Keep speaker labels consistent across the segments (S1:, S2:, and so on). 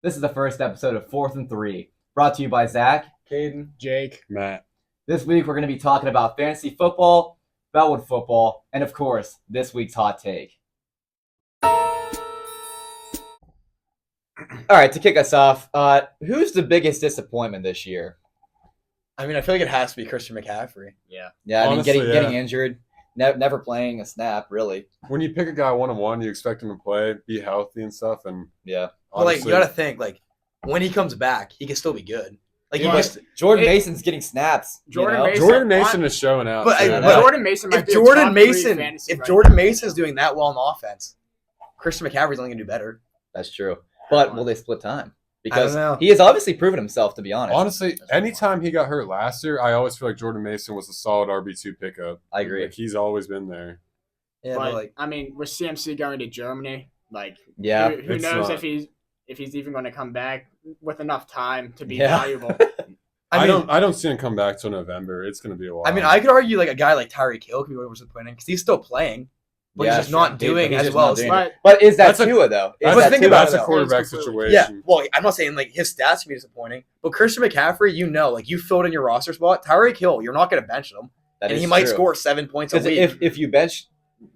S1: This is the first episode of 4th and 3, brought to you by Zach,
S2: Caden,
S3: Jake,
S2: Matt.
S1: This week we're going to be talking about fantasy football, Bellwood football, and of course, this week's hot take. All right, to kick us off, who's the biggest disappointment this year?
S3: I mean, I feel like it has to be Christian McCaffrey.
S1: Yeah, I
S2: Honestly,
S1: mean, getting injured, never playing a snap, really.
S2: When you pick a guy one-on-one, you expect him to play, be healthy and stuff, and
S1: Yeah.
S3: But like, you gotta think, like, when he comes back, he can still be good. Like,
S1: Yeah. Jordan Mason's getting snaps.
S4: Jordan
S1: you know?
S4: Mason-
S2: Jordan Mason is showing out.
S3: But-
S2: too.
S3: but-
S4: Jordan Mason might
S3: if
S4: be
S3: Jordan
S4: a top 3
S3: Mason,
S4: fantasy
S3: if
S4: running
S3: Jordan
S4: back.
S3: Mason's doing that well in offense, Christian McCaffrey's only gonna do better.
S1: That's true. But will they split time?
S3: I
S1: Because
S3: don't know.
S1: he has obviously proven himself, to be honest.
S2: Honestly, anytime he got hurt last year, I always feel like Jordan Mason was a solid RB2 pickup.
S1: I agree.
S2: Like, he's always been there.
S3: Yeah,
S4: But
S3: but like,
S4: I mean, with CMC going to Germany, like,
S1: Yeah,
S4: who
S2: it's
S4: knows
S2: not-
S4: if he's even going to come back with enough time to be
S1: Yeah.
S4: valuable.
S2: I don't see him come back till November. It's going to be a while.
S3: I mean, I could argue like a guy like Tyreek Hill could be disappointing because he's still playing, but
S1: Yeah,
S3: he's just
S1: sure.
S3: not doing
S1: He's
S3: as
S1: just
S3: well.
S1: not
S3: as
S1: doing
S4: But
S1: But is that
S2: That's a-
S1: Tua, though? Is
S3: But
S1: that
S3: think
S1: Tua,
S3: about
S2: that's
S3: it,
S2: a
S3: though.
S2: quarterback
S4: It's completely-
S2: situation.
S3: Yeah, well, I'm not saying like his stats can be disappointing, but Christian McCaffrey, you know, like you filled in your roster spot. Tyreek Hill, you're not going to bench him,
S1: That
S3: and
S1: is
S3: he might
S1: true.
S3: score 7 points a
S1: Because
S3: week.
S1: if you bench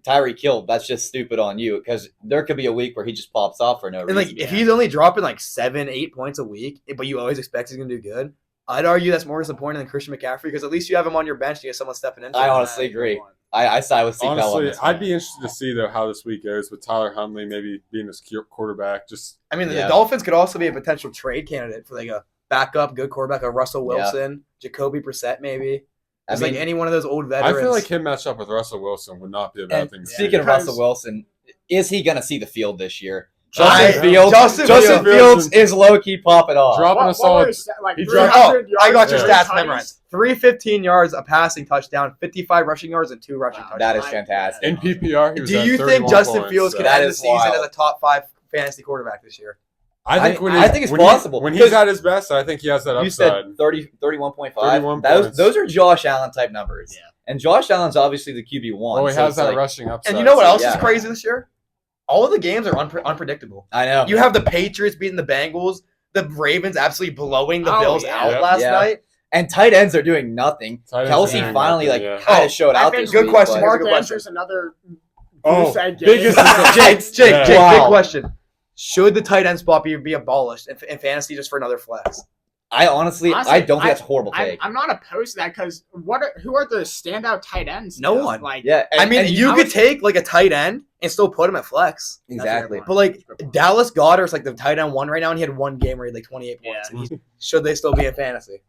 S1: Tyreek Hill, that's just stupid on you. Because there could be a week where he just pops off for no
S3: And
S1: reason.
S3: like, if he's only dropping like 7-8 points a week, but you always expect he's gonna do good, I'd argue that's more disappointing than Christian McCaffrey because at least you have him on your bench. And you have someone stepping in.
S1: I honestly agree. I side with Steve Bell on
S2: Honestly,
S1: this
S2: I'd
S1: one.
S2: be interested to see though how this week goes with Tyler Huntley maybe being his quarterback. Just
S3: I mean,
S1: Yeah.
S3: the Dolphins could also be a potential trade candidate for like a backup good quarterback, a Russell Wilson, Jacoby Brissett, maybe.
S1: I
S3: It's
S1: mean,
S3: like any one of those old
S2: I
S3: veterans.
S2: feel like him matched up with Russell Wilson would not be a bad
S1: and
S2: thing. to
S1: speaking
S2: see.
S1: of
S4: Because-
S1: Russell Wilson, is he going to see the field this year?
S3: I-
S1: Justin
S3: Justin
S1: Fields is low-key popping off.
S2: Dropping a
S4: What
S2: solid.
S4: were his stat- like
S2: he dropped-
S4: 300 yards,
S3: I got your
S2: Yeah.
S3: stats
S4: tutties?
S3: memorized. 315 yards, a passing touchdown, 55 rushing yards, and 2 rushing
S4: Wow.
S3: touchdowns.
S1: That is fantastic.
S2: In PPR, he was
S3: Do
S2: at
S3: you
S2: 31
S3: think Justin
S2: points,
S3: Fields
S2: so-
S3: could
S1: That
S3: end the
S1: is
S3: season
S1: wild.
S3: as a top 5 fantasy quarterback this year?
S2: I think when
S1: I think it's
S2: when
S1: possible.
S2: when
S1: Because
S2: he's at his best, I think he has that
S1: You
S2: upside.
S1: said 31.5.
S2: 31
S1: Those
S2: points.
S1: those are Josh Allen type numbers.
S4: Yeah.
S1: And Josh Allen's obviously the QB1.
S2: Oh, he
S1: so
S2: has
S1: it's
S2: that
S1: like-
S2: rushing upside.
S3: And you know what
S2: so-
S3: else
S1: yeah.
S3: is crazy this year? All of the games are unpredictable.
S1: I know.
S3: You have the Patriots beating the Bengals, the Ravens absolutely blowing the
S4: Oh,
S3: Bills
S4: yeah.
S3: out
S2: Yep.
S3: last
S1: Yeah.
S3: night.
S1: And tight ends are doing nothing.
S2: Tight ends
S1: Kelsey
S2: are doing
S1: finally
S2: nothing,
S1: like
S2: yeah.
S1: kind
S3: Oh,
S1: of showed
S4: I
S1: out
S4: think-
S1: this
S3: good
S1: week,
S3: question,
S1: but-
S3: Mark.
S4: Mark
S3: Good question.
S4: Andrews another
S2: Oh,
S4: boost at
S2: biggest
S4: game.
S3: Jake,
S1: Wow.
S3: big question. Should the tight end spot be abolished in fantasy just for another flex?
S1: I honestly
S4: Honestly,
S1: I don't think that's a horrible
S4: I'm,
S1: take.
S4: I'm not opposed to that because who are the standout tight ends?
S3: No
S4: now?
S3: one.
S4: Like,
S1: Yeah,
S3: I mean, you
S4: I
S3: could
S4: was-
S3: take like a tight end and still put him at flex.
S1: exactly.
S3: But like Dallas Goedert's like the tight end one right now, and he had one game where he had like 28
S4: Yeah.
S3: points. And should they still be in fantasy?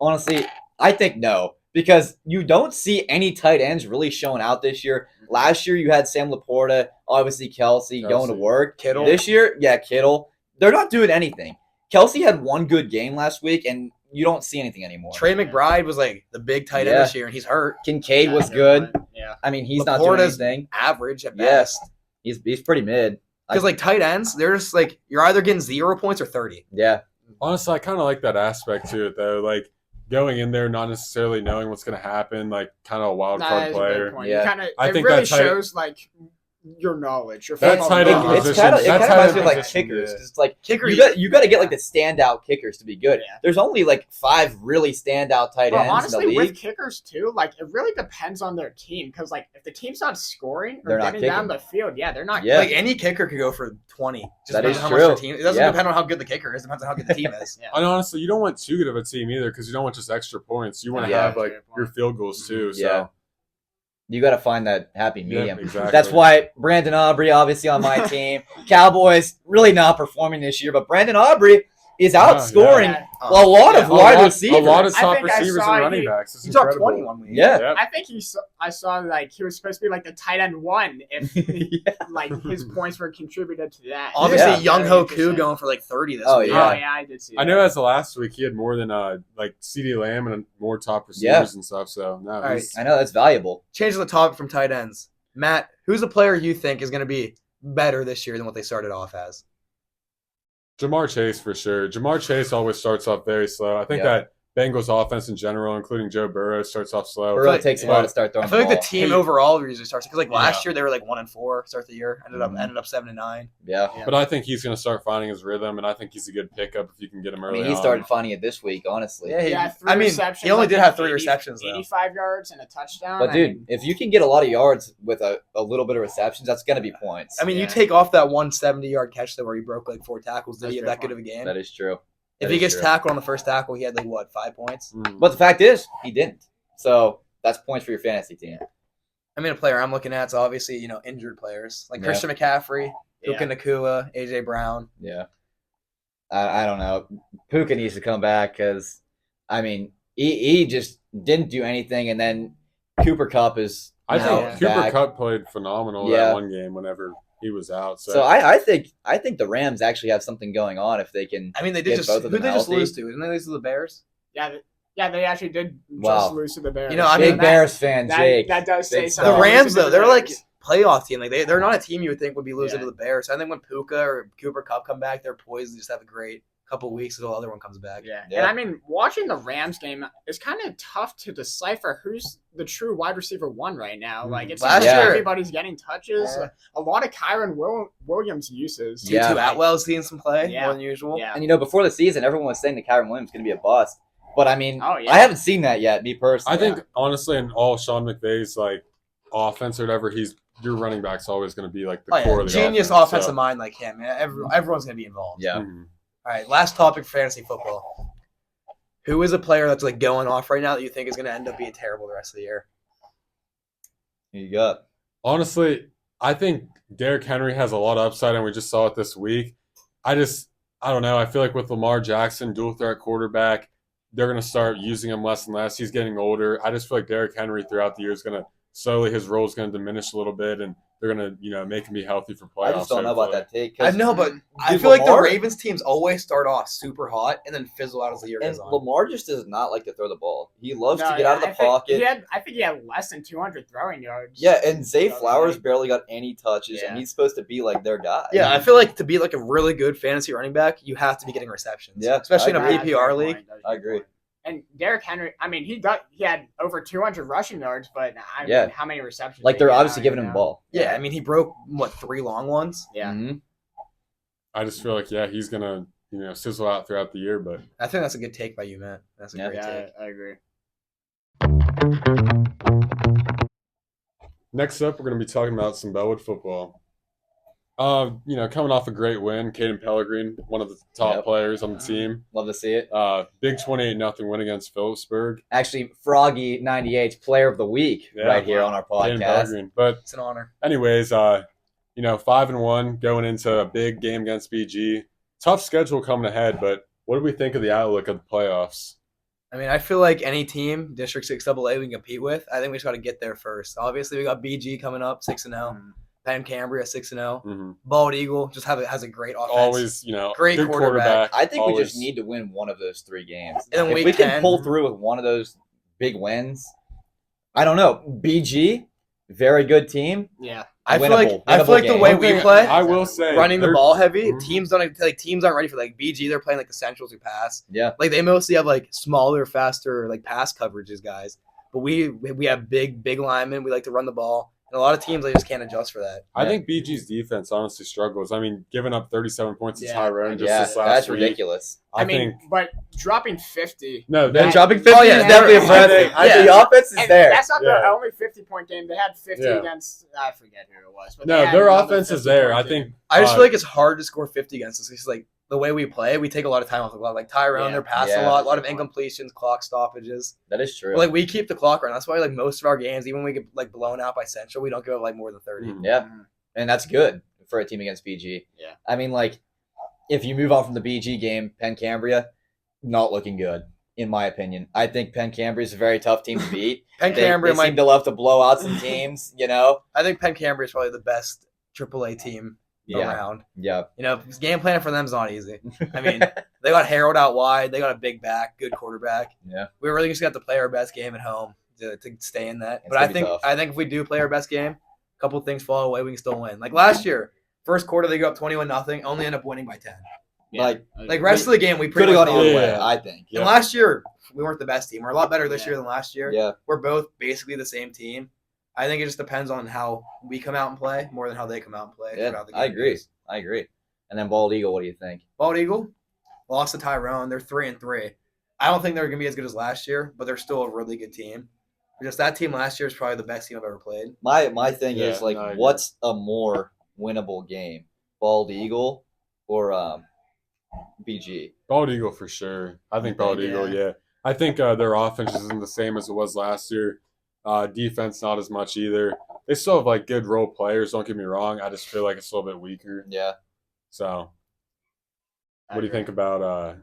S1: Honestly, I think no, because you don't see any tight ends really showing out this year. Last year you had Sam Laporta, obviously Kelsey going to work.
S3: Kittle.
S1: This year, Kittle. They're not doing anything. Kelsey had one good game last week, and you don't see anything anymore.
S3: Trey McBride was like the big tight end
S1: Yeah.
S3: this year, and he's hurt.
S1: Kincaid was
S4: Yeah,
S1: good.
S4: Yeah.
S1: I mean, he's not doing
S3: Laporta's
S1: anything.
S3: average at
S1: Yes.
S3: best.
S1: He's pretty mid.
S3: Because like tight ends, they're just like you're either getting 0 points or 30.
S1: Yeah,
S2: Honestly, I kind of like that aspect to it, though. Like going in there, not necessarily knowing what's going to happen, like kind of a wild
S4: That
S2: card
S4: is a good
S2: player.
S4: point.
S1: Yeah.
S4: You kinda,
S2: I
S4: it
S2: think
S4: really
S2: that tight-
S4: shows like your knowledge. Your
S2: That
S4: football
S2: tight end
S4: knowledge.
S1: it's
S2: position-
S1: kind of
S2: that tight
S1: reminds
S2: end
S1: me of like
S2: position,
S1: kickers.
S2: yeah.
S1: 'Cause it's like
S3: Kicker,
S1: you got to get like the standout kickers to be good.
S4: Yeah.
S1: There's only like 5 really standout tight
S4: But
S1: ends in
S4: honestly,
S1: the
S4: with
S1: league.
S4: kickers too, like it really depends on their team. Because like if the team's not scoring or
S1: They're not
S4: getting down
S1: kicking.
S4: the field, they're not.
S1: Yeah.
S3: like any kicker could go for 20. Just
S1: That
S3: depends
S1: is
S3: on how
S1: true.
S3: much their team. It doesn't
S1: Yeah.
S3: depend on how good the kicker is. It depends on how good the team is.
S4: Yeah.
S2: And honestly, you don't want too good of a team either because you don't want just extra points. You want to
S1: Yeah.
S2: have like your field goals too. So
S1: Yeah. You got to find that happy medium.
S2: exactly.
S1: That's why Brandon Aubrey, obviously on my team, Cowboys really not performing this year, but Brandon Aubrey is outscoring
S4: Yeah.
S1: a lot of
S3: Yeah.
S1: wide receivers.
S2: A lot of
S4: I
S2: top
S4: think I
S2: receivers
S4: saw
S2: and running
S4: he-
S2: backs. It's
S3: He dropped
S2: incredible.
S3: 21 weeks.
S1: Yeah.
S2: Yep.
S4: I think I saw like he was supposed to be like the tight end one if like his points were contributed to that.
S3: Obviously,
S1: Yeah.
S3: Young
S4: Very
S3: Ho
S4: interesting.
S3: Koo going for like 30 this
S1: Oh,
S3: week.
S1: yeah.
S4: Oh yeah, I did see.
S2: I
S4: that.
S2: know as of last week he had more than like CeeDee Lamb and more top receivers and stuff. So no,
S3: right.
S2: he's-
S1: I know that's valuable.
S3: Changing the topic from tight ends. Matt, who's a player you think is going to be better this year than what they started off as?
S2: Jamar Chase for sure. Jamar Chase always starts off very slow. I think
S1: Yeah.
S2: that Bengals offense in general, including Joe Burrow, starts off slow.
S1: Burrow
S3: like-
S1: takes a while to start throwing
S3: I feel like the
S1: ball.
S3: team overall usually starts because like last
S2: Yeah.
S3: year they were like 1-4 start the year, ended
S1: Mhm.
S3: up 7-9.
S1: Yeah.
S2: But I think he's going to start finding his rhythm, and I think he's a good pickup if you can get him
S1: I
S2: early
S1: mean, he
S2: on.
S1: started finding it this week, honestly.
S3: Yeah,
S4: three
S3: I mean,
S4: receptions,
S3: he only
S4: I
S3: did
S4: think
S3: have 3
S4: 80
S3: receptions though.
S4: 85 yards and a touchdown.
S1: But
S4: I
S1: dude,
S4: mean,
S1: if you can get a lot of yards with a little bit of receptions, that's gonna be points.
S3: I mean, you
S4: Yeah.
S3: take off that 170-yard catch though where he broke like 4 tackles. Did
S4: That's
S3: he have
S4: a good
S3: that good of a game?
S1: That is true.
S3: If
S1: That
S3: he
S1: is
S3: gets
S1: true.
S3: tackled on the first tackle, he had like what 5 points.
S2: Mm.
S1: But the fact is, he didn't. So that's points for your fantasy team.
S3: I mean, a player I'm looking at is obviously injured players like
S1: Yeah.
S3: Christian McCaffrey, Puka
S4: yeah.
S3: Nacua, AJ Brown.
S1: Yeah. I don't know. Puka needs to come back because, I mean, he just didn't do anything, and then Cooper Kupp is
S2: I
S1: now
S2: think Cooper
S1: back.
S2: Kupp played phenomenal
S1: Yeah.
S2: that one game whenever he was out.
S1: So I think the Rams actually have something going on if they can.
S3: I mean, they did
S1: Get
S3: just
S1: both of
S3: who
S1: them
S3: they just
S1: healthy.
S3: lose to? Didn't they lose to the Bears?
S4: Yeah, they actually did
S1: Wow.
S4: just lose to the Bears.
S3: I
S1: Big
S3: mean,
S1: Bears fan,
S4: that,
S1: Jake.
S4: that does say
S1: Big
S4: something.
S3: The
S1: Oh.
S3: Rams
S4: Losing to
S3: though,
S4: the
S3: they're like
S4: Bears.
S3: playoff team. Like they're not a team you would think would be losing
S4: Yeah.
S3: to the Bears. So I think when Puka or Cooper Kupp come back, they're poised to just have a great couple weeks until the other one comes back.
S4: Yeah.
S1: Yeah.
S4: And I mean, watching the Rams game, it's kind of tough to decipher who's the true wide receiver one right now. Like, it seems
S3: Last
S4: like
S1: year-
S4: everybody's getting touches.
S3: Yeah.
S4: A lot of Kyron Williams uses.
S1: Yeah.
S3: Tutu Atwell's seeing some play
S4: Yeah.
S3: more than usual.
S4: Yeah.
S1: And before the season, everyone was saying that Kyron Williams is going to be a bust. But I mean,
S4: Oh, yeah.
S1: I haven't seen that yet, me personally.
S2: I think honestly, in all Sean McVay's like offense or whatever, your running back's always going to be like the
S3: Oh,
S2: core
S3: yeah.
S2: of the
S3: Genius
S2: offense.
S3: offensive mind like him. Yeah, everyone's gonna be involved.
S1: Yeah.
S2: Mhm.
S3: All right, last topic for fantasy football. Who is a player that's like going off right now that you think is gonna end up being terrible the rest of the year?
S1: Who you got?
S2: Honestly, I think Derrick Henry has a lot of upside, and we just saw it this week. I don't know. I feel like with Lamar Jackson, dual threat quarterback, they're going to start using him less and less. He's getting older. I just feel like Derrick Henry throughout the year is going to slowly, his role is going to diminish a little bit, and they're going to, make him be healthy for playoffs.
S1: I just don't know about
S2: hopefully.
S1: that take.
S3: I know, but I
S1: Dude,
S3: feel like the
S1: Lamar-
S3: Ravens teams always start off super hot and then fizzle out as the year
S1: And
S3: goes on.
S1: Lamar just does not like to throw the ball. He loves
S4: No,
S1: to get
S4: yeah,
S1: out of the
S4: I think
S1: pocket.
S4: I think he had less than 200 throwing yards.
S1: Yeah, and Zay
S4: So,
S1: Flowers
S4: like,
S1: barely got any touches,
S4: Yeah.
S1: and he's supposed to be like their guy.
S3: Yeah, I feel like to be like a really good fantasy running back, you have to be getting receptions.
S1: Yeah,
S3: especially in a
S1: I agree.
S4: That's a
S3: PPR
S4: good
S3: league.
S4: point. That's a
S1: I
S4: good
S1: agree.
S4: point. And Derrick Henry, I mean, he had over 200 rushing yards, but I
S1: Yeah.
S4: mean, how many receptions?
S1: Like
S4: did
S1: they're
S4: he
S1: obviously
S4: have,
S1: giving
S4: you
S1: him the
S4: know?
S1: ball.
S3: Yeah, I mean he broke 3 long ones.
S4: Yeah.
S1: Mhm.
S2: I just feel like, he's going to, sizzle out throughout the year, but
S3: I think that's a good take by you, Matt. That's a
S1: Yeah.
S3: great
S4: Yeah,
S3: take.
S4: I agree.
S2: next up, we're going to be talking about some Bellwood football. Coming off a great win, Caden Pellegrin, one of the top
S1: Yep.
S2: players on the team.
S1: Love to see it.
S2: Big 28-0 win against Phillipsburg.
S1: Actually, Froggy 98's Player of the Week
S2: Yeah,
S1: right here on our
S2: Caden
S1: podcast.
S2: Pellegrin. But
S3: It's an honor.
S2: anyways, 5-1 going into a big game against BG. Tough schedule coming ahead, but what do we think of the outlook of the playoffs?
S3: I mean, I feel like any team, District 6 AA, we can compete with. I think we just got to get there first. Obviously, we got BG coming up, 6-0. Penn Cambria, 6-0.
S2: Mm-hmm.
S3: Bald Eagle just has a great offense.
S2: Always,
S3: Great
S2: good
S3: quarterback.
S1: I think we
S2: always-
S1: just need to win one of those 3 games.
S3: And then
S1: if
S3: week
S1: we can
S3: 10
S1: pull through with one of those big wins, I don't know. BG, very good team.
S4: Yeah.
S3: I feel like
S1: Winnable
S3: the
S1: game.
S3: way
S2: One
S3: we
S2: thing
S3: play,
S2: I will say,
S3: running the
S2: they're-
S3: ball heavy,
S2: Mhm.
S3: teams aren't ready for like BG. They're playing like the Centrals who pass.
S1: Yeah.
S3: Like they mostly have like smaller, faster like pass coverages guys. But we have big linemen. We like to run the ball. And a lot of teams they just can't adjust for that.
S2: I
S1: Yeah.
S2: think BG's defense honestly struggles. I mean, giving up 37 points to
S4: Yeah.
S2: Tyrone just
S1: Yeah,
S2: this last
S1: that's
S2: week.
S1: ridiculous.
S2: I
S4: mean,
S2: think
S4: but dropping 50.
S2: no,
S1: They're
S2: they,
S1: dropping 50
S3: Oh, yeah,
S1: is definitely
S3: they're-
S1: impressive.
S3: yeah.
S1: The offense is
S4: And
S1: there.
S4: that's not
S2: Yeah.
S4: the only 50-point game. They had 50
S2: Yeah.
S4: against, I forget who it was. But
S2: no,
S4: they had
S2: their
S4: another
S2: offense is there. I
S4: 50-point
S2: think
S3: I just
S2: uh,
S3: feel like it's hard to score 50 against us. It's like the way we play, we take a lot of time off the clock. Like Tyrone,
S4: Yeah.
S3: they're passing
S1: Yeah.
S3: a lot of incompletions, clock stoppages.
S1: That is true.
S3: But, like we keep the clock running. That's why like most of our games, even when we get like blown out by Central, we don't give up like more than 30.
S2: Mhm.
S1: Yeah, and that's good for a team against BG.
S4: Yeah.
S1: I mean, like, if you move on from the BG game, Penn Cambria, not looking good, in my opinion. I think Penn Cambria is a very tough team to beat.
S3: Penn
S1: They
S3: Cambria
S1: seem to love to blow out some teams,
S3: I think Penn Cambria is probably the best AAA team
S1: Yeah,
S3: around.
S1: yeah.
S3: Game planning for them is not easy. I mean, they got Harold out wide. They got a big back, good quarterback.
S1: Yeah.
S3: We really just got to play our best game at home to stay in that.
S1: It's
S3: But
S1: gonna be tough.
S3: I think if we do play our best game, a couple things fall away, we can still win. Like last year, first quarter they go up 21-0, only end up winning by 10.
S4: Yeah.
S3: Like rest of the game, we
S1: Could
S3: pretty
S1: have
S3: much
S1: gone either
S2: Yeah.
S1: way, I think.
S2: Yeah.
S3: And last year, we weren't the best team. We're a lot better this
S4: Yeah.
S3: year than last year.
S1: Yeah.
S3: We're both basically the same team. I think it just depends on how we come out and play more than how they come out and play.
S1: Yeah,
S3: throughout the
S1: I
S3: game.
S1: agree. And then Bald Eagle, what do you think?
S3: Bald Eagle lost to Tyrone. They're 3-3. I don't think they're going to be as good as last year, but they're still a really good team. Just that team last year is probably the best team I've ever played.
S1: My thing
S2: Yeah,
S1: is like,
S2: no, I agree.
S1: what's a more winnable game, Bald Eagle or BG?
S2: Bald Eagle for sure. I think Bald Eagle, yeah. I think their offense isn't the same as it was last year. Defense not as much either. They still have like good role players. Don't get me wrong. I just feel like it's a little bit weaker.
S1: Yeah,
S2: So, what do you think about?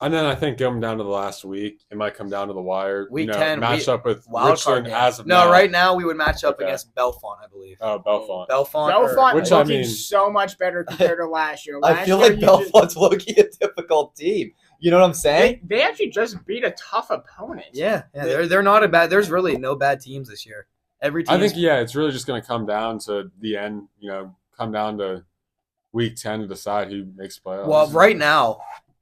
S2: And then I think going down to the last week, it might come down to the wire.
S3: Week 10,
S2: match up with
S3: Wild
S2: Richland
S3: card game.
S2: as of
S3: No,
S2: now.
S3: right now we would match up
S2: Okay.
S3: against Belfont, I believe.
S2: Oh, Belfont.
S4: Belfont
S2: Which, I
S4: looking
S2: mean-
S4: so much better compared to last year.
S1: I
S4: Last
S1: feel
S4: year,
S1: like Belfont's looking a difficult team. You know what I'm saying?
S4: they actually just beat a tough opponent.
S3: Yeah, they're not a bad. There's really no bad teams this year. Every team.
S2: I think it's really just going to come down to the end. Come down to week 10 to decide who makes playoffs.
S3: Well, right now,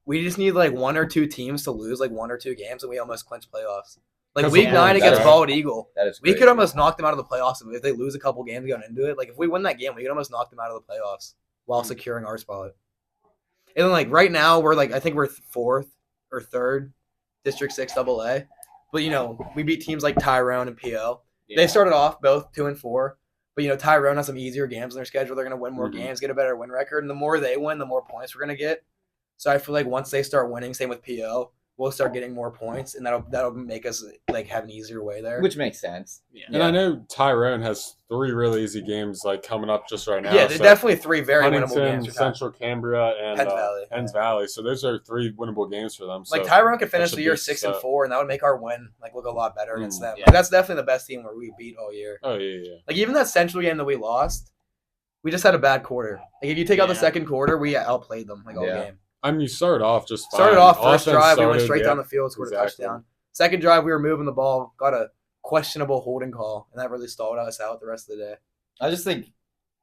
S3: we just need like one or two teams to lose like one or two games, and we almost clinch playoffs. Like
S2: Because
S3: week
S2: of
S3: 9
S2: points,
S3: against
S2: right?
S3: Bald Eagle,
S1: That is
S3: we
S1: crazy.
S3: could almost knock them out of the playoffs if they lose a couple games going into it. Like if we win that game, we could almost knock them out of the playoffs while securing our spot. And then like right now, we're like I think we're 4th or 3rd, District 6 AA. But we beat teams like Tyrone and PO.
S4: Yeah.
S3: They started off both 2-4. But Tyrone has some easier games in their schedule. They're going to win more games, get a better win record, and the more they win, the more points we're going to get. So I feel like once they start winning, same with PO, we'll start getting more points, and that'll make us like have an easier way there.
S1: Which makes sense.
S4: Yeah.
S2: And I know Tyrone has 3 really easy games like coming up just right now.
S3: Yeah, there's
S2: So
S3: definitely 3 very winnable
S2: Huntington,
S3: games. For Tyrone.
S2: Central Cambria, and
S3: Penns Valley.
S2: Valley. So those are 3 winnable games for them. So
S3: Like Tyrone could finish
S2: should
S3: the year
S2: be
S3: 6-4, and that would make our win look a lot better against them.
S4: Yeah.
S3: Like, that's definitely the best team where we beat all year.
S2: Oh yeah.
S3: Like even that Central game that we lost, we just had a bad quarter. Like if you take out the
S4: Yeah.
S3: second quarter, we outplayed them all
S1: Yeah.
S3: game.
S2: I mean, you started off just fine.
S3: Started off first
S2: Offense
S3: drive, we went
S2: started,
S3: straight
S2: yeah.
S3: down the field, scored
S2: exactly.
S3: a touchdown. Second drive, we were moving the ball, got a questionable holding call, and that really stalled us out the rest of the day.
S1: I just think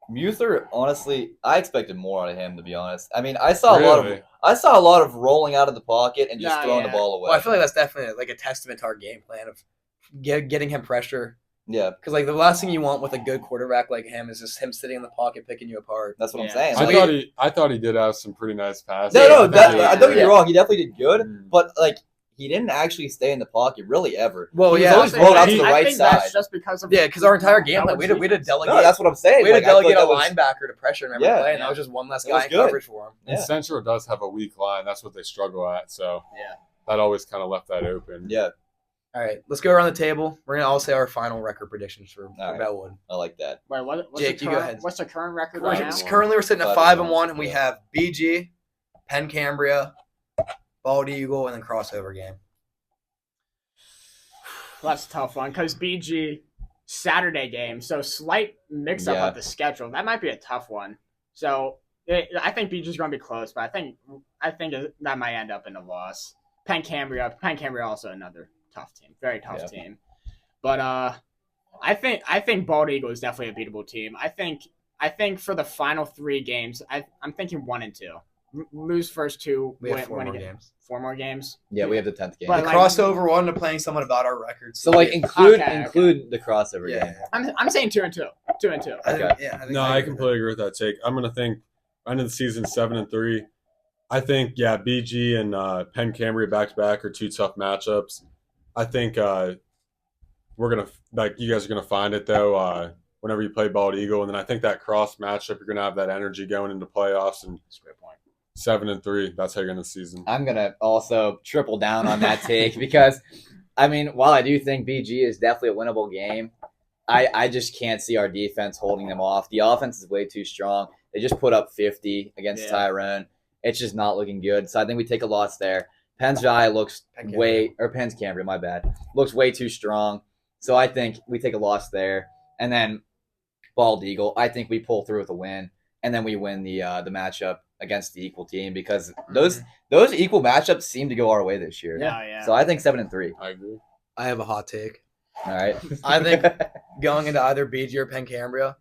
S1: Muther, honestly, I expected more out of him, to be honest. I mean, I saw a lot of rolling out of the pocket and just
S4: Nah,
S1: throwing
S4: yeah.
S1: the ball away.
S3: Well, I feel like that's definitely like a testament to our game plan of getting him pressure.
S1: yeah,
S3: Because like the last thing you want with a good quarterback like him is just him sitting in the pocket picking you apart.
S1: that's what I'm
S4: Yeah.
S1: saying.
S2: I
S1: Like,
S2: thought he did have some pretty nice passes.
S1: no,
S3: Yeah,
S1: I don't get
S3: yeah.
S1: you wrong. He definitely did good,
S2: Mm.
S1: but like he didn't actually stay in the pocket really ever.
S3: Well,
S1: he was
S3: yeah,
S1: always
S3: I
S1: rolled out to
S2: think-
S1: the
S4: I
S1: right
S4: think
S1: side.
S4: that's just because of
S3: Yeah, because our entire game plan, we had to
S4: defense.
S3: delegate.
S1: No, that's what I'm saying.
S3: we had to
S1: Like, I feel
S3: delegate
S1: like
S3: a
S1: that was-
S3: linebacker to pressure him every
S1: Yeah.
S3: play, and
S4: Yeah.
S3: that was just one less
S1: It
S3: guy
S1: was
S3: in
S1: good.
S3: coverage for him.
S2: And
S1: Yeah.
S2: Central does have a weak line. That's what they struggle at. So
S4: Yeah.
S2: that always kind of left that open.
S1: Yeah,
S3: All right, let's go around the table. We're gonna all say our final record predictions for
S1: right.
S3: Bellwood.
S1: I like that.
S4: Wait, what's
S3: Jake,
S4: the
S3: you go
S4: current,
S3: ahead.
S4: What's the current record right now?
S3: Currently, we're sitting at
S1: 5-1,
S3: 5-1, and we
S1: yeah.
S3: have BG, Penn Cambria, Bald Eagle, and then crossover game.
S4: That's a tough one because BG Saturday game, so slight mix up
S1: Yeah.
S4: of the schedule. That might be a tough one. So I think BG's going to be close, but I think that might end up in a loss. Penn Cambria also another tough team, very tough
S1: Yeah.
S4: team. But I think Bald Eagle is definitely a beatable team. I think for the final 3 games, I'm thinking 1 and 2. Lose first 2,
S3: We have
S4: win
S3: 4 more
S4: again.
S3: games.
S4: 4 more games.
S1: Yeah, we have the 10th game.
S4: But,
S3: The
S4: like-
S3: crossover one to playing someone about our records.
S1: so like include
S4: Okay.
S1: the crossover
S3: yeah,
S1: game.
S4: I'm saying 2 and 2. 2 and 2.
S3: I think,
S1: Okay.
S3: yeah.
S2: No, I completely agree with that take. I'm gonna think end of the season 7-3. I think BG and Penn Cambria back to back are 2 tough matchups. I think we're gonna you guys are gonna find it though. Whenever you play Bald Eagle, and then I think that cross matchup, you're gonna have that energy going into playoffs. And
S4: That's a great point.
S2: 7-3, that's how you're gonna end the season.
S1: I'm gonna also triple down on that take because, I mean, while I do think BG is definitely a winnable game, I just can't see our defense holding them off. The offense is way too strong. They just put up 50 against
S4: Yeah.
S1: Tyrone. It's just not looking good. So I think we take a loss there. Penns Valley looks Penns Cambria, my bad, looks way too strong. So I think we take a loss there, and then Bald Eagle, I think we pull through with a win, and then we win the matchup against the equal team because those equal matchups seem to go our way this year.
S4: Yeah.
S1: So I think 7-3.
S2: I agree.
S3: I have a hot take.
S1: All right.
S3: I think going into either BG or Penn Cambria,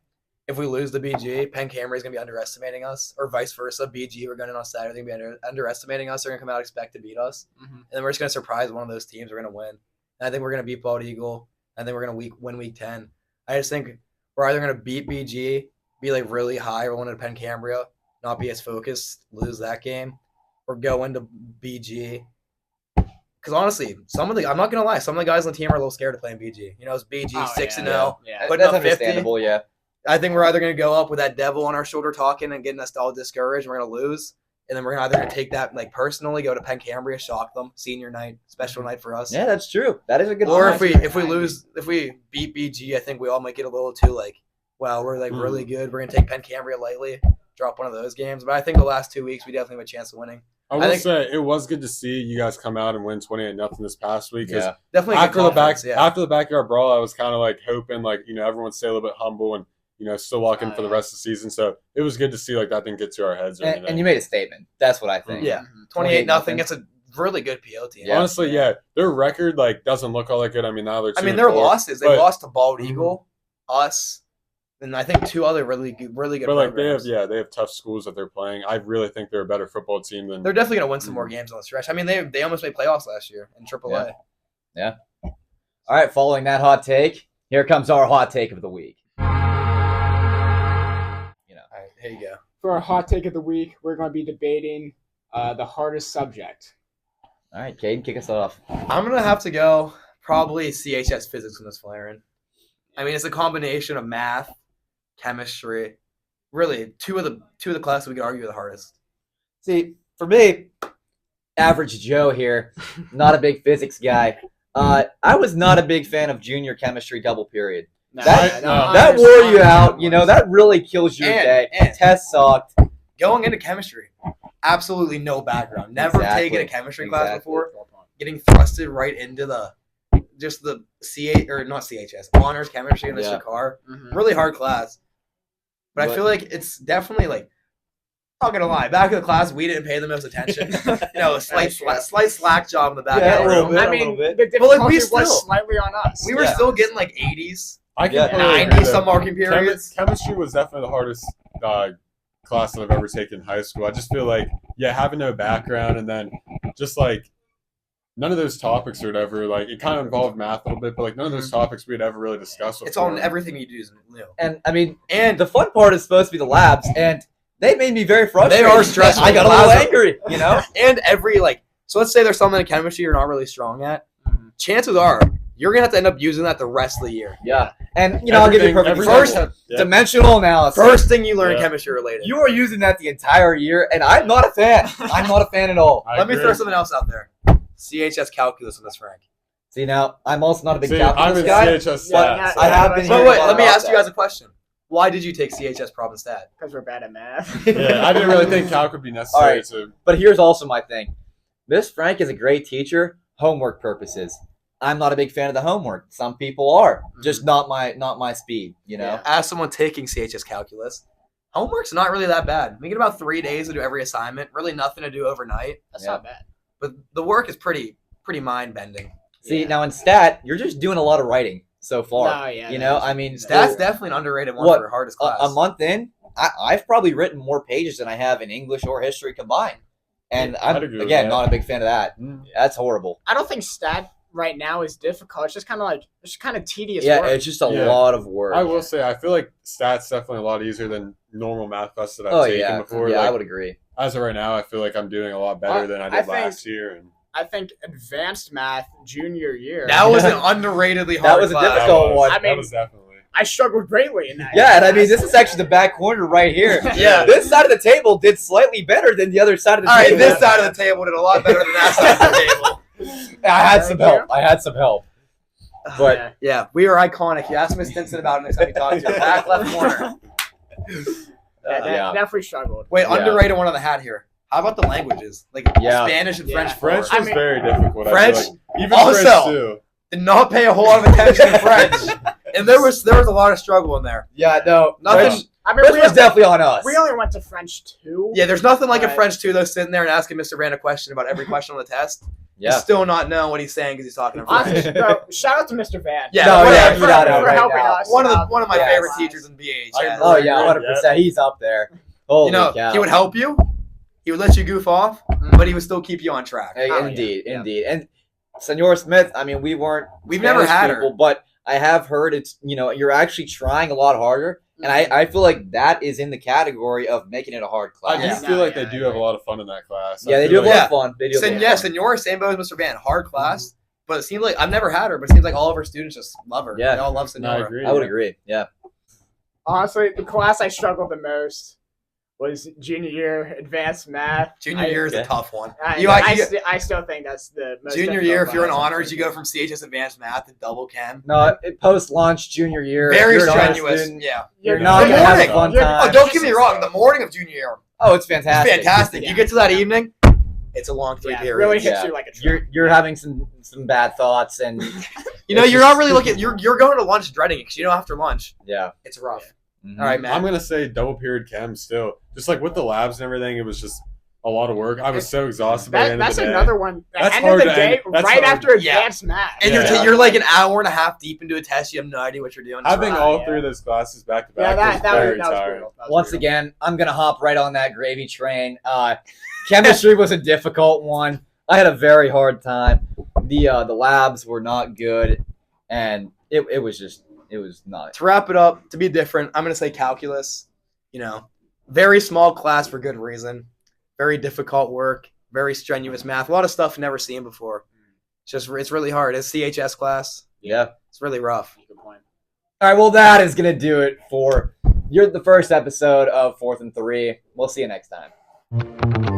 S3: if we lose the BG, Penn Camry is going to be underestimating us, or vice versa. BG, we're going in on Saturday, going to be underestimating us. They're going to come out expect to beat us, and then we're just going to surprise one of those teams. We're going to win. And I think we're going to beat Bald Eagle. I think we're going to win week 10. I just think we're either going to beat BG, be like really high, rolling into Penn Cambria, not be as focused, lose that game, or go into BG. Because honestly, I'm not gonna lie, some of the guys on the team are a little scared of playing BG. You know, it's BG 6-0,
S4: Yeah.
S3: putting
S1: That's
S3: up 50.
S1: understandable, yeah.
S3: I think we're either gonna go up with that devil on our shoulder talking and getting us all discouraged, and we're gonna lose, and then we're either gonna take that like personally, go to Penn Cambria, shock them, senior night, special night for us.
S1: Yeah, that's true. That is a good
S3: Or
S1: point.
S3: if we beat BG, I think we all might get a little too like, wow, we're like really good. We're gonna take Penn Cambria lightly, drop one of those games. But I think the last 2 weeks we definitely have a chance of winning.
S2: I will say it was good to see you guys come out and win 28-0 this past week.
S1: Yeah.
S3: Definitely
S2: After the backyard brawl, I was kind of like hoping like everyone stay a little bit humble and still walk in for the rest of the season. So it was good to see like that didn't get to our heads or anything.
S1: And you made a statement. That's what I think.
S3: Yeah, 28-0. It's a really good PO team.
S1: Yeah.
S2: Honestly, their record like doesn't look all that good. I mean, now they're 2-4.
S3: their losses. They lost to Bald Eagle, us, and I think 2 other really good. But
S2: like
S3: programs.
S2: they have tough schools that they're playing. I really think they're a better football team than.
S3: They're definitely gonna win some more games on the stretch. I mean, they almost made playoffs last year in AAA.
S1: Yeah. All right, following that hot take, here comes our hot take of the week.
S3: All right, here you go.
S4: For our hot take of the week, we're going to be debating the hardest subject.
S1: All right, Caden, kick us off.
S3: I'm gonna have to go probably CHS physics in this flaring. I mean, it's a combination of math, chemistry. Really, two of the classes we could argue are the hardest.
S1: See, for me, average Joe here, not a big physics guy. I was not a big fan of junior chemistry double period. That wore you out. That really kills your day.
S3: And
S1: Test sucked.
S3: going into chemistry, absolutely no background. Never taken a chemistry class before. Getting thrusted right into the not CHS honors chemistry in the Shakar. Really hard class. But I feel like it's definitely like, not gonna lie, back in the class we didn't pay the most attention. A slight slack job in the back
S1: Yeah,
S3: of the room.
S1: bit,
S4: I mean, the
S3: But,
S4: difficulty
S3: like, we
S4: was
S3: still-
S4: slightly on us.
S3: We were still getting like 80s,
S2: I can
S1: Yeah.
S2: totally agree
S3: 90
S2: with
S3: some
S2: that.
S3: marking periods.
S2: Chemistry was definitely the hardest class that I've ever taken in high school. I just feel like, having no background and then just like none of those topics or whatever, like it kind of involved math a little bit, but like none of those topics we had ever really discussed before.
S3: It's on everything you do is new.
S1: And I mean, and the fun part is supposed to be the labs, and they made me very frustrated.
S3: They are stressful.
S1: I got a little angry,
S3: And every so let's say there's something in chemistry you're not really strong at. Chances are you're gonna have to end up using that the rest of the year.
S1: Yeah, and I'll give you a perfect example. Dimensional analysis.
S3: First thing you learn in chemistry related.
S1: You are using that the entire year, and I'm not a fan. I'm not a fan at all.
S3: Let me throw something else out there. CHS calculus in this rank.
S1: See, now I'm also not a big
S2: I'm
S1: calculus
S2: in
S1: guy.
S2: CHS
S1: but
S2: stats.
S1: I have been.
S3: But
S1: hearing
S3: wait,
S1: a lot
S3: let me
S1: about
S3: ask you
S1: that.
S3: guys a question. Why did you take CHS Prob and Stat?
S4: Because we're bad at math.
S2: Yeah, I didn't really think calc would be necessary
S1: All right.
S2: to.
S1: But here's also my thing. Miss Frank is a great teacher, homework purposes. I'm not a big fan of the homework. Some people are. Just not my speed,
S3: As someone taking CHS calculus, homework's not really that bad. We get about 3 days to do every assignment. Really nothing to do overnight.
S4: That's not bad.
S3: But the work is pretty mind bending.
S1: See, now in stat, you're just doing a lot of writing so far.
S4: No, yeah,
S1: I mean,
S3: That's definitely an underrated one for hardest class.
S1: a month in, I've probably written more pages than I have in English or history combined. And I'm,
S2: I'd agree with
S1: again,
S2: that.
S1: not a big fan of that. That's horrible.
S4: I don't think stat right now is difficult. It's just kind of tedious
S1: Yeah,
S4: work.
S1: it's just a lot of work.
S2: I will say, I feel like stats definitely a lot easier than normal math tests that I've taken before.
S1: Yeah,
S2: Like,
S1: I would agree.
S2: as of right now, I feel like I'm doing a lot better than I did last year. And
S4: I think advanced math junior year.
S3: That was an underratedly hard
S1: That was a
S3: class.
S1: difficult one.
S4: I mean,
S2: that was definitely.
S4: I struggled greatly in that.
S1: Yeah, and I mean, this is actually the back corner right here.
S3: Yeah.
S1: This side of the table did slightly better than the other side of the
S3: All right,
S1: table.
S3: this side of the table did a lot better than that side of the table.
S1: I had some help. But
S3: Yeah, we are iconic. You ask Miss Stinson about it next time you talk to her. Back left corner.
S4: Definitely struggled.
S3: Wait, underrated one on the hat here. How about the languages? Like Spanish and French.
S2: French
S3: four.
S2: was very difficult.
S3: French,
S2: I feel like. Even
S3: also,
S2: French too.
S3: Did not pay a whole lot of attention in French. And there was a lot of struggle in there.
S1: yeah, no,
S3: Nothing.
S1: French,
S4: I mean,
S1: This was definitely on us.
S4: we only went to French 2.
S3: Yeah, there's nothing like a
S4: Right.
S3: French 2 though, sitting there and asking Mr. Rand a question about every question on the test.
S1: Yeah.
S3: Still not knowing what he's saying because he's talking in
S4: Honestly,
S3: French.
S4: bro, shout out to Mr. Van.
S3: Yeah,
S1: No,
S3: whatever.
S1: yeah, without
S4: for
S1: right
S4: helping
S1: now.
S4: us.
S3: One of my
S1: Yes.
S3: favorite teachers in BH.
S2: I-
S1: Oh
S2: Yeah.
S1: yeah, 100%. He's up there. Holy
S3: You know,
S1: cow.
S3: he would help you. He would let you goof off, but he would still keep you on track.
S1: Hey,
S4: Oh,
S1: indeed,
S3: yeah.
S1: indeed. And Senor Smith, I mean, we've
S3: never had her.
S1: people, but I have heard it's, you're actually trying a lot harder. And I feel like that is in the category of making it a hard
S2: I
S1: class.
S2: do
S3: Yeah.
S2: feel like
S4: Yeah,
S2: they do
S4: yeah,
S2: have a lot of fun in that class.
S1: Yeah,
S2: I
S1: they
S2: feel
S1: do have a
S2: like-
S1: lot of fun. They do have a lot of fun.
S3: Senor, same boat as Mr. Van. Hard class, but it seems like I've never had her, but it seems like all of our students just love her.
S1: Yeah.
S3: They all love
S2: No, I
S3: Senora.
S2: agree.
S1: I would
S2: yeah.
S1: agree. Yeah.
S4: Honestly, the class I struggled the most was junior year advanced math.
S3: Junior year is
S1: Okay.
S3: a tough one.
S4: I still think that's the most
S3: Junior
S4: difficult
S3: year, if you're in
S4: class.
S3: honors, you go from CHS Advanced Math to double chem.
S1: No, post launch junior year. if
S3: Very
S1: you're an honor
S3: strenuous.
S1: student,
S3: Yeah.
S1: You're
S4: Yeah,
S1: not
S3: the
S1: gonna have a
S3: morning.
S1: fun
S4: You're-
S1: time.
S3: Oh, don't get me wrong. The morning of junior year,
S1: Oh, it's
S3: it's
S1: fantastic.
S3: fantastic.
S4: Yeah.
S3: You get to that evening, it's a long 3
S4: Yeah, it
S3: periods.
S4: really hits
S1: Yeah.
S4: you like a truck.
S1: You're having some bad thoughts and
S3: You know,
S1: It's
S3: you're
S1: just-
S3: not really looking. You're going to lunch dreading it because you know after lunch
S1: yeah.
S3: it's rough.
S1: Mhm.
S3: All right, man.
S2: I'm gonna say double period chem still. Just like with the labs and everything, it was just a lot of work. I was so exhausted by the end
S4: That's
S2: of the day.
S4: another one. At
S2: That's
S4: the end of
S2: hard
S4: the
S2: to
S4: day,
S2: end- that's
S4: right
S2: hard.
S4: after
S3: Yeah.
S4: advanced math.
S3: And
S2: Yeah.
S3: you're like an hour and a half deep into a test. You have no idea what you're doing. It's
S2: Having
S3: rough.
S2: all
S4: Yeah.
S2: three of those classes back to
S4: Yeah,
S2: back was
S4: that
S2: very
S4: was
S2: tiring.
S4: brutal. That was
S1: Once
S4: brutal.
S1: again, I'm gonna hop right on that gravy train. Chemistry was a difficult one. I had a very hard time. The labs were not good, and it was not.
S3: To wrap it up, to be different, I'm going to say calculus. You know, very small class for good reason. Very difficult work. Very strenuous math. A lot of stuff never seen before. It's really hard. It's CHS class.
S1: Yeah.
S3: It's really rough.
S4: Good point.
S1: All right. Well, that is gonna do it for the first episode of 4th and 3. We'll see you next time.